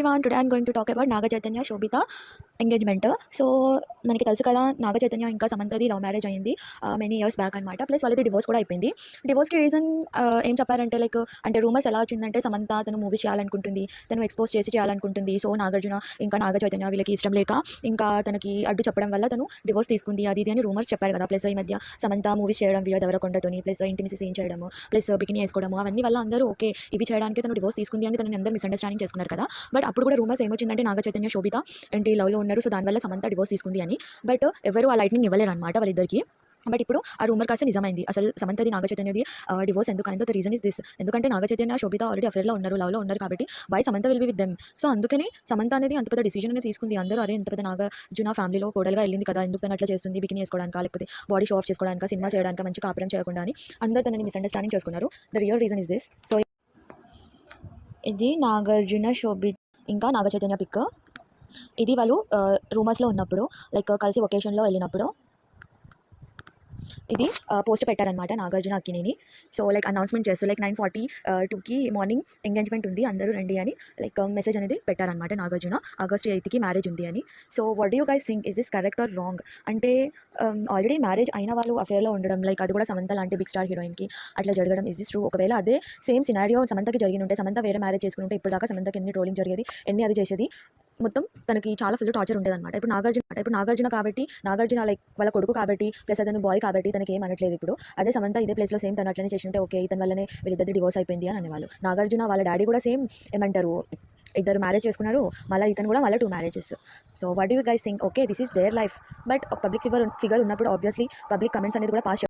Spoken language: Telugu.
Everyone, today I'm going to talk about Naga Chaitanya Sobhita engagement. So మనకి తెలుసు కదా, నాగ చైతన్య ఇంకా సమంతది లవ్ మ్యారేజ్ అయింది మెనీ ఇయర్స్ బ్యాక్ అనమాట. ప్లస్ వాళ్ళది డివోర్స్ కూడా అయిపోయింది. డివోర్స్కి రీజన్ ఏం చెప్పారంటే లైక్ అంటే రూమర్స్ ఎలా వచ్చిందంటే సమంత తను మూవీ చేయాలనుకుంటుంది, తను ఎక్స్పోజ్ చేసి చేయాలనుకుంటుంది. సో నాగార్జున ఇంకా నాగ చైతన్య వీళ్ళకి ఇష్టం లేక ఇంకా తనకి అడ్డు చెప్పడం వల్ల తను డివోర్స్ తీసుకుంది అది ఇది అని రూమర్స్ చెప్పారు కదా. ప్లస్ ఈ మధ్య సమంత మూవీస్ చేయడం విజయ్ దేవరకొండతోని, ప్లస్ ఇంటిమిసి సీన్ చేయడము, ప్లస్ బికినీ వేసుకోవడము, అవన్నీ వల్ల అందరూ ఓకే ఇవి చేయడానికి తను డివోర్స్ తీసుకుంది అని తనని అందరూ మిస్అండర్స్టాండింగ్ చేసుకున్నారు కదా. బట్ అప్పుడు కూడా రూమర్స్ ఏమొచ్చిందంటే నాగ చైతన్య శోభిత ఏంటి లవ్లో ఉన్నారు, సో దానివల్ల సమంత డివోర్స్ తీసుకుంది అని. బట్ ఎవరు ఆ లైట్నింగ్ ఇవ్వలేరు అనమాట వాళ్ళిద్దరికి. బట్ ఇప్పుడు ఆ రూమర్ కాస్త నిజమైంది. అసలు సమంతది నాగ చైతన్యది డివోర్స్ ఎందుకు అయిందో ద రీజన్ ఇస్ దిస్. ఎందుకంటే నాగ చైతన్య శోభిత ఆల్రెడీ అఫేర్లో ఉన్నారు, లవ్లో ఉన్నారు కాబట్టి why Samantha will be with them. So అందుకని సమంత అనేది అంత పెద్ద డిసిజన్ అనేది తీసుకుంది. అందరూ అరే ఇంత పెద్ద నాగార్జున ఫ్యామిలీలో కోడలుగా వెళ్ళింది కదా, ఎందుకు తను అట్లా చేస్తుంది, బికినీ వేసుకోవడానికి లేకపోతే బాడీ షో ఆఫ్ చేసుకోవడానికి, సినిమా చేయడానికి, మంచి కాపురం చేయకుండా అని అందరూ తనని మిస్అండర్స్టాండింగ్ చేసుకున్నారు. The real reason is this. So ఇది నాగార్జున శోభిత ఇంకా నాగ చైతన్య పిక్. ఇది వాళ్ళు రూమర్స్లో ఉన్నప్పుడు లైక్ కలిసి ఒకేషన్లో వెళ్ళినప్పుడు ఇది పోస్ట్ పెట్టారనమాట Nagarjuna Akkineni. So like announcement చేస్తూ లైక్ 9:42కి మార్నింగ్ ఎంగేజ్మెంట్ ఉంది, అందరూ రండి అని లైక్ మెసేజ్ అనేది పెట్టారనమాట నాగార్జున. ఆగస్ట్ 8కి మ్యారేజ్ ఉంది అని. So what do you guys think, is this correct or wrong? అంటే ఆల్రెడీ మ్యారేజ్ అయిన వాళ్ళు అఫేర్లో ఉండడం, లైక్ అది కూడా సమంత లాంటి బిగ్ స్టార్ హీరోయిన్కి అట్లా జరగడం, ఇస్ దిస్ ట్రూ? ఒకవేళ అదే సేమ్ సినారియో సమంతకి జరిగి ఉంటే, సమంత వేరే మ్యారేజ్ చేసుకుని ఉంటే ఇప్పుడు దాకా సమంతకి ఎన్ని ట్రోలింగ్ జరిగేది, ఎన్ని అది చేసేది, మొత్తం తనకి చాలా ఫుల్ టార్చర్ ఉండేది అనమాట. ఇప్పుడు నాగార్జున కాబట్టి నాగార్జున లైక్ వాళ్ళ కొడుకు కాబట్టి ప్లస్ అతను బాయ్ కాబట్టి తనకి ఏం అనట్లేదు. ఇప్పుడు అదే సమంత ఇదే ప్లేస్లో సేమ్ తను అట్లనే చేసి ఉంటే ఓకే ఇతని వల్లనే వీళ్ళిద్దరి డివోర్స్ అయిపోయింది అని అనేవాళ్ళు. నాగార్జున వాళ్ళ డాడీ కూడా సేమ్ ఏమంటారు, ఇద్దరు మ్యారేజ్ చేసుకున్నారు, మళ్ళీ ఇతను కూడా మళ్ళీ 2 marriages. So what do you guys think? Okay this is their life. But ఒక పబ్లిక్ ఫిగర్ ఉన్నప్పుడు ఆబ్వియస్లీ పబ్లిక్ కమెంట్స్ అనేది కూడా పాస్